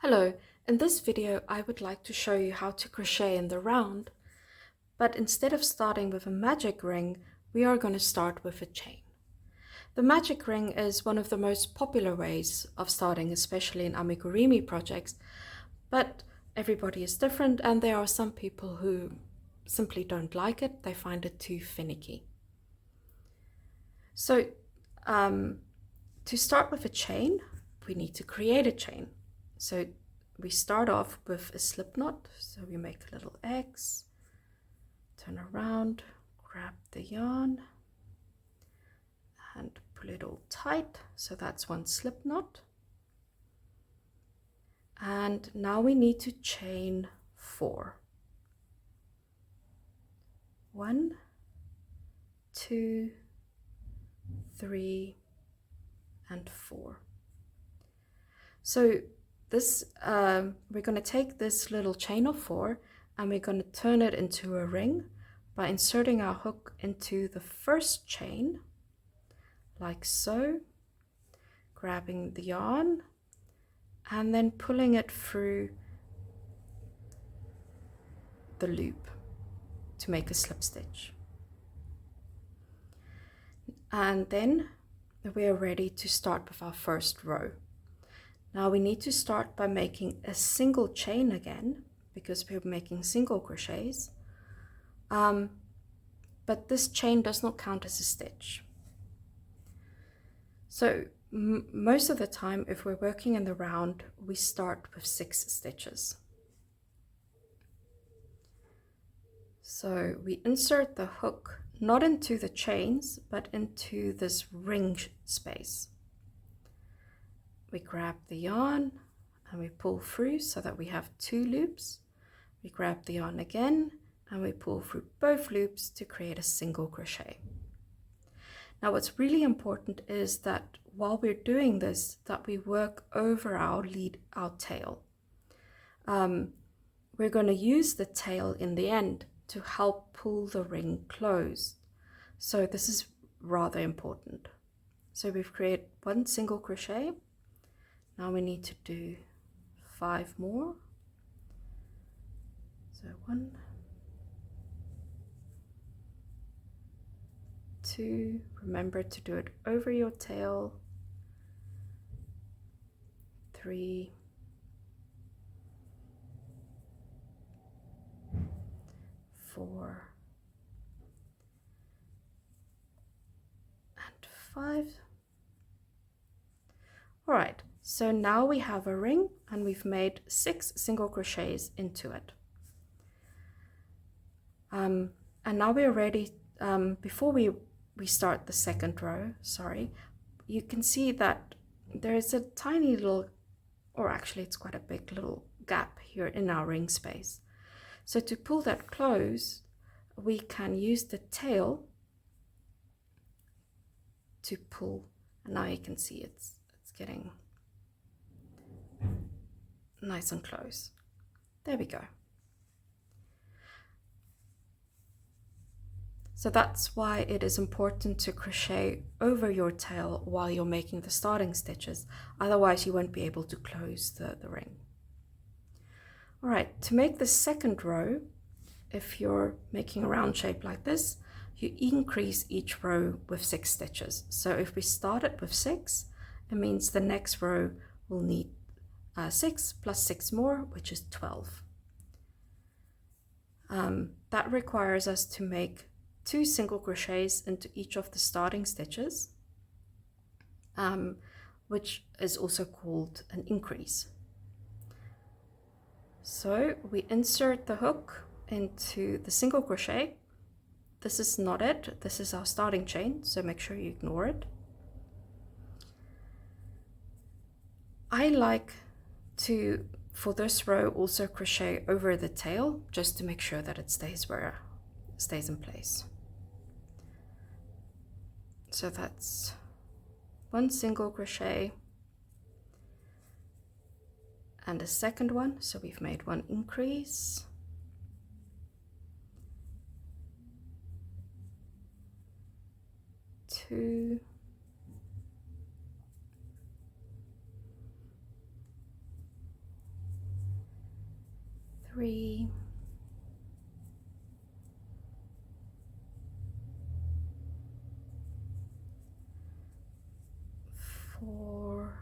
Hello, in this video I would like to show you how to crochet in the round, but instead of starting with a magic ring, we are going to start with a chain. The magic ring is one of the most popular ways of starting, especially in amigurumi projects, but everybody is different and there are some people who simply don't like it, they find it too finicky. So to start with a chain, we need to create a chain. So we start off with a slip knot. So we make a little X, turn around, grab the yarn and pull it all tight. So that's one slip knot. And now we need to chain 4. 1, 2, 3, and 4. So this we're going to take this little chain of 4 and we're going to turn it into a ring by inserting our hook into the first chain like so, grabbing the yarn and then pulling it through the loop to make a slip stitch. And then we are ready to start with our first row. Now we need to start by making a single chain again because we're making single crochets, but this chain does not count as a stitch. So most of the time if we're working in the round, we start with 6 stitches. So we insert the hook not into the chains but into this ring space. We grab the yarn and we pull through so that we have 2 loops. We grab the yarn again and we pull through both loops to create a single crochet. Now what's really important is that while we're doing this, that we work over our tail. We're going to use the tail in the end to help pull the ring closed. So this is rather important. So we've created 1 single crochet. Now we need to do 5 more. So 1, 2, remember to do it over your tail, 3, 4, and 5. All right. So now we have a ring and we've made 6 single crochets into it. And now we're ready, before we start the second row, you can see that there is a tiny little, or actually it's quite a big little gap here in our ring space. So to pull that close, we can use the tail to pull, and now you can see it's getting nice and close. There we go. So that's why it is important to crochet over your tail while you're making the starting stitches, otherwise you won't be able to close the ring. All right, to make the second row, if you're making a round shape like this, you increase each row with 6 stitches. So if we start it with 6, it means the next row will need 6 plus 6 more, which is 12. That requires us to make 2 single crochets into each of the starting stitches, which is also called an increase. So we insert the hook into the single crochet. This is not it, this is our starting chain, so make sure you ignore it. I like to, for this row, also crochet over the tail just to make sure that it stays in place. So that's 1 single crochet and a second one, so we've made 1 increase, 2, 3, 3, 4,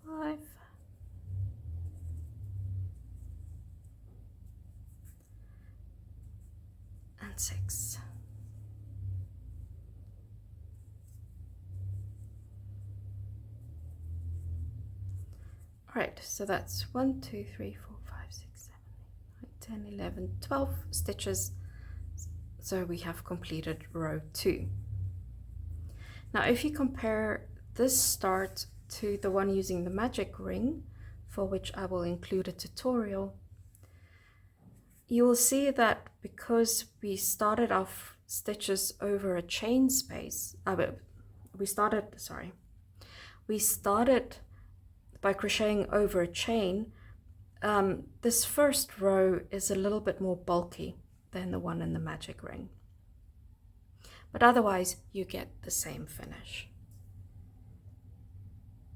5, and 6. All right, so that's 1, 2, 3, 4, 5, 6, 7, 8, 9, 10, 11, 12 stitches. So we have completed row 2. Now if you compare this start to the one using the magic ring, for which I will include a tutorial, you will see that because we started off stitches over a chain space, we started by crocheting over a chain, this first row is a little bit more bulky than the one in the magic ring. But otherwise, you get the same finish.